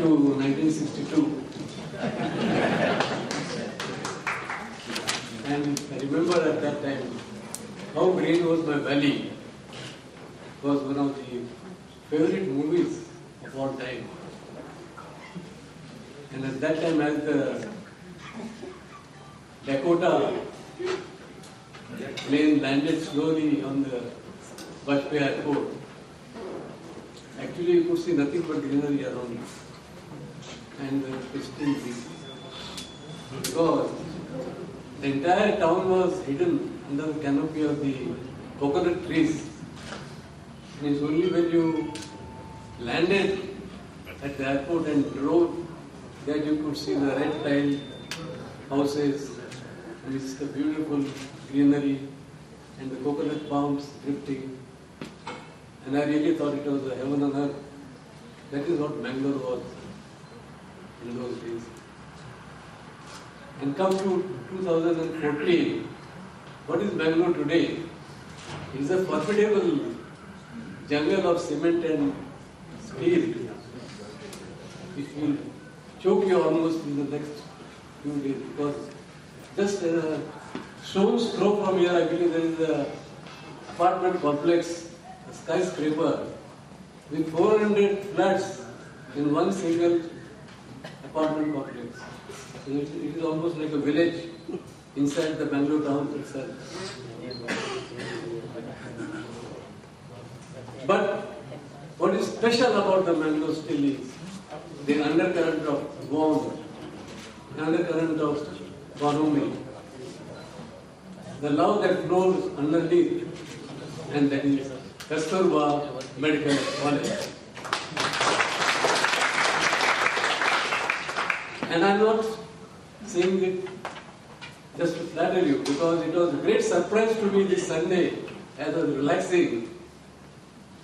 to 1962. And I remember at that time how green was my valley. It was one of the favorite movies of all time. And at that time, as the Dakota plane landed slowly on the Vajpayee Airport, actually you could see nothing but greenery around it. And the pristine breeze. Because the entire town was hidden under the canopy of the coconut trees. And it's only when you landed at the airport and drove that you could see the red tiled houses, and it's the beautiful greenery and the coconut palms drifting. And I really thought it was a heaven on earth. That is what Bangalore was in those days. And come to 2014, what is Bangalore today? It is a formidable jungle of cement and steel, which will choke you almost in the next few days, because just a stone's throw from here, I believe there is an apartment complex, a skyscraper, with 400 flats in one single apartment complex. So it is almost like a village inside the Bangalore town itself. But what is special about the Bangalore still is the undercurrent of warmth, the undercurrent of bonhomie, the love that flows underneath, and that is Kasturba Medical College. And I'm not saying it just to flatter you, because it was a great surprise to me this Sunday as I was relaxing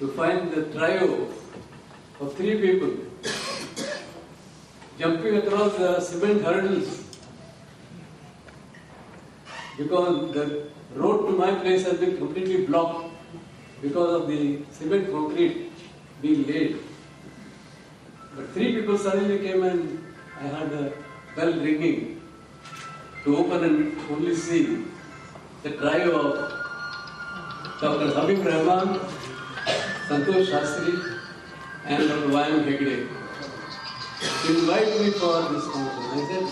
to find the trio of 3 people jumping across the cement hurdles, because the road to my place has been completely blocked because of the cement concrete being laid. But 3 people suddenly came and I heard a bell ringing to open and only see the trio of Dr. Habib Rahman, Santosh Shastri and Dr. Y.M. Hegde to invite me for this function. I said,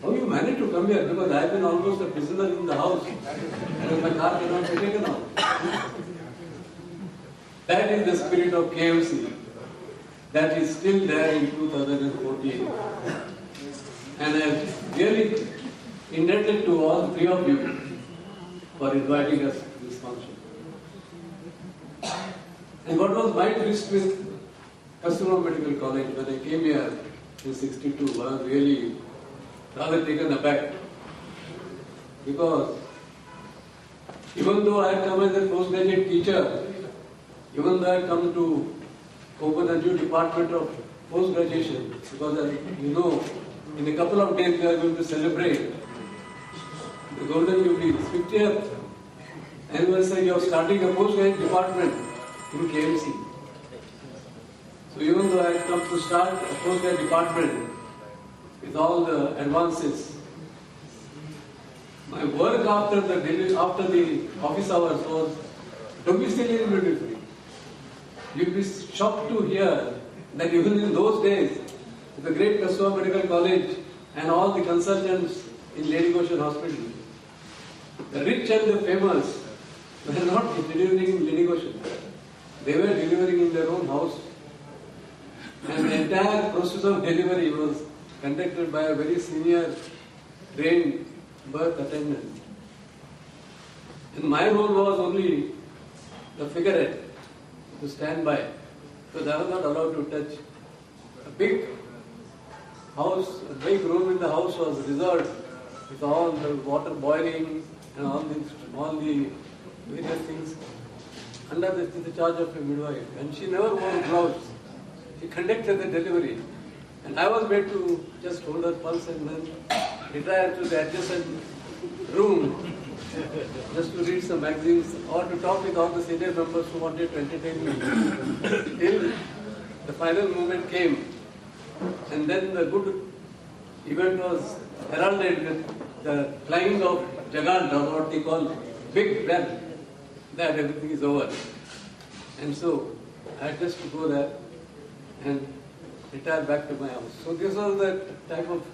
how you managed to come here? Because I have been almost a prisoner in the house and my car cannot be taken out. That is the spirit of KMC that is still there in 2014. And I am really indebted to all 3 of you for inviting us to this function. And what was my twist with Kasturba Medical College when I came here in '62, I was really rather taken aback. Because even though I had come as a postgraduate teacher, even though I had come to open a new department of post-graduation, because you know, in a couple of days we are going to celebrate the Golden Jubilee, 50th anniversary of starting a post-graduate department in KMC. So even though I had come to start a post-graduate department with all the advances, my work after the office hours was domiciliary midwifery. You'll be shocked to hear that even in those days, the great Kasturba Medical College and all the consultants in Lady Goshen Hospital, the rich and the famous, were not delivering in Lady Goshen. They were delivering in their own house. And the entire process of delivery was conducted by a very senior, trained birth attendant. And my role was only the figurehead, to stand by, because I was not allowed to touch. A big house, a big room in the house was reserved with all the water boiling and all the various things under the charge of a midwife. And she never wore gloves. She conducted the delivery. And I was made to just hold her pulse and then retire to the adjacent room just to read some magazines or to talk with all the senior members who wanted to entertain me. Till the final moment came And then the good event was heralded with the flying of Jagad, or what they call big bell, that everything is over. And so I had just to go there and retire back to my house. So this was the type of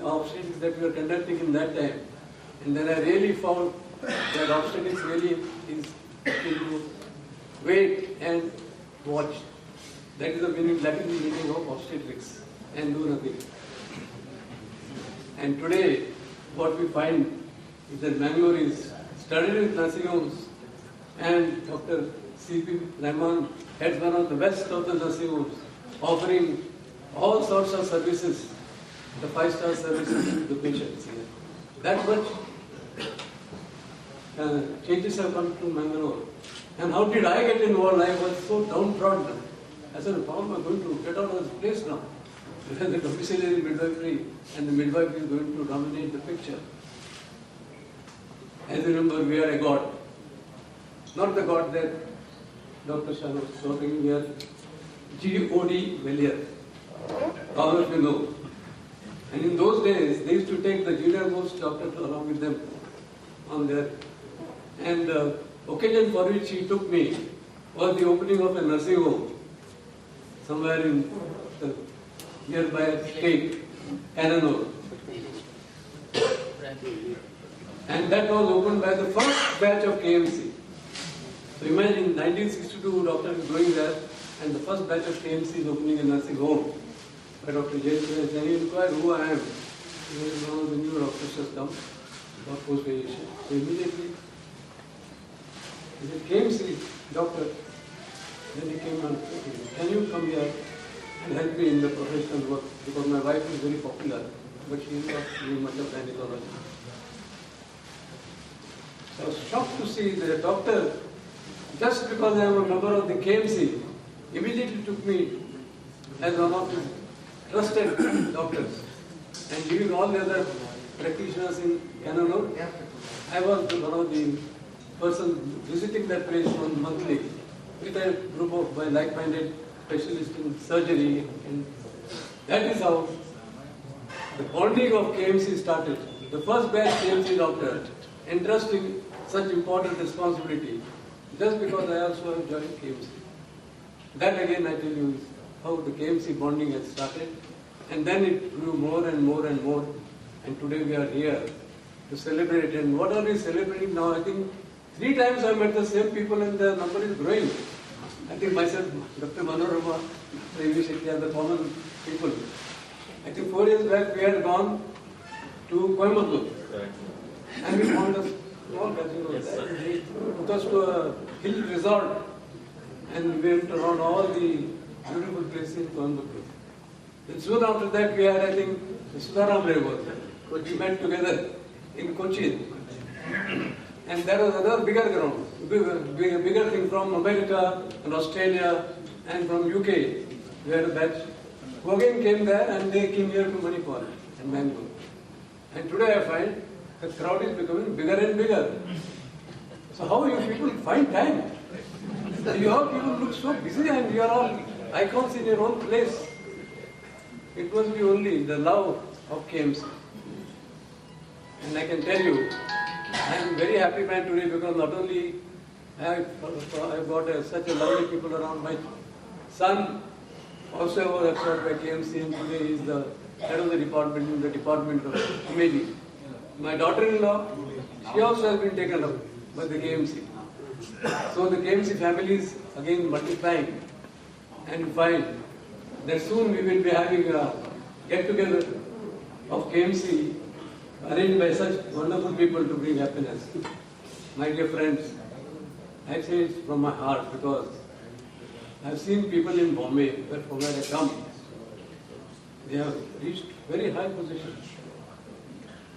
obstetrics that we were conducting in that time. And then I really found that obstetrics really is to wait and watch. That is the meaning of obstetrics, and do nothing. And today, what we find is that Bangalore is studied with nursing homes, and Dr. C.P. Rahman heads one of the best of the nursing homes, offering all sorts of services, the 5-star services to the patients here. That much changes have come to Bangalore. And how did I get involved? I was so downtrodden. I said, how am I going to get out of this place now? Because the domiciliary midwifery and the midwife is going to dominate the picture. As you remember, we are a god. Not the god that Dr. Shah was talking, we are G.O.D. Valier. All of you know. And in those days, they used to take the junior most doctor along with them on their. And the occasion for which he took me was the opening of a nursing home somewhere in the nearby state, Kannur. And that was opened by the first batch of KMC. So imagine 1962, doctor is going there, and the first batch of KMC is opening a nursing home. By Dr. Jason, and he inquired who I am. He was one of the new doctors has come for post-graduation. So immediately, he said, KMC, doctor. Then he came and said, can you come here and help me in the professional work? Because my wife is very popular, but she is not doing much of gynecology. So I was shocked to see that a doctor, just because I am a member of the KMC, immediately took me as one of his trusted doctors. And leaving all the other practitioners in Kannur, I was one of the persons visiting that place monthly with a group of like-minded specialists in surgery. And that is how the bonding of KMC started. The first batch KMC doctor entrusting such important responsibility just because I also have joined KMC. That again I tell you is how the KMC bonding has started, and then it grew more and more and more, and today we are here to celebrate. And what are we celebrating now? I think 3 times I met the same people and the number is growing. I think myself, Dr. Manorama, Devi Shetty are the common people. I think 4 years back we had gone to Coimbatore and we found a small casino there. They took us to a hill resort and we went around all the beautiful places in Coimbatore. Then soon after that we had, I think, Sudaram Revo. We met together in Cochin. And there was another bigger ground, bigger thing from America and Australia and from UK. We had a batch who again came there and they came here to Manipur and Bangalore. And today I find the crowd is becoming bigger and bigger. So how you people find time? You all people look so busy and you are all icons in your own place. It must be only the love of KMC. And I can tell you, I am very happy man today because not only I've got such a lovely people around. My son also was absorbed by KMC and today he is the head of the department in the Department of Imaging. My daughter-in-law, she also has been taken up by the KMC. So the KMC family is again multiplying, and you find that soon we will be having a get-together of KMC arranged by such wonderful people to bring happiness. My dear friends, I say it from my heart because I have seen people in Bombay, from where I come, they have reached very high positions.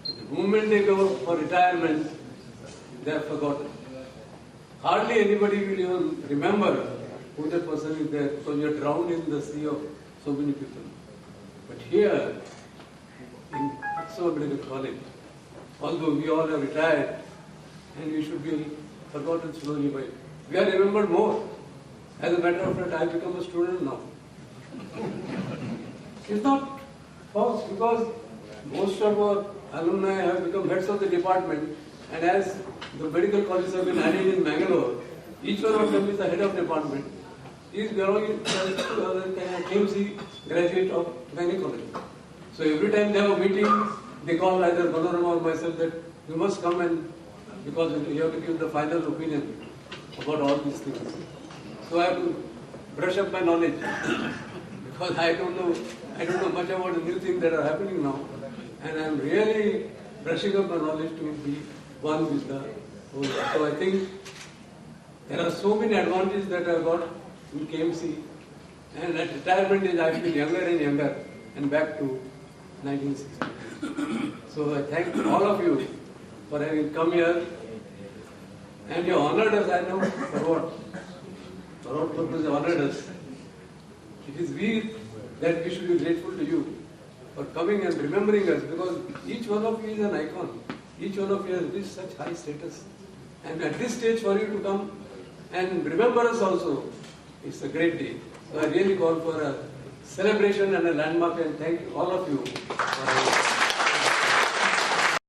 The moment they go for retirement, they are forgotten. Hardly anybody will even remember who that person is there because you are drowned in the sea of so many people. But here, in Exo Medical College, although we all have retired and we should be forgotten slowly, but we are remembered more. As a matter of fact, I have become a student now. It's not false because most of our alumni have become heads of the department, and as the medical colleges have been added in Mangalore, each one of them is the head of department. He is belonging to a KMC graduate of gynecology. So every time they have a meeting, they call either Manorama or myself that you must come and because you have to give the final opinion about all these things. So I have to brush up my knowledge because I don't know much about the new things that are happening now, and I am really brushing up my knowledge to be one with the whole. So I think there are so many advantages that I have got in KMC, and at retirement age I feel younger and younger and back to 1960. So I thank all of you for having come here, and you honored us. I know for what? For what purpose you honored us? It is we that we should be grateful to you for coming and remembering us, because each one of you is an icon. Each one of you has reached such high status, and at this stage for you to come and remember us also, it's a great day. So I really call for a celebration and a landmark, and thank all of you for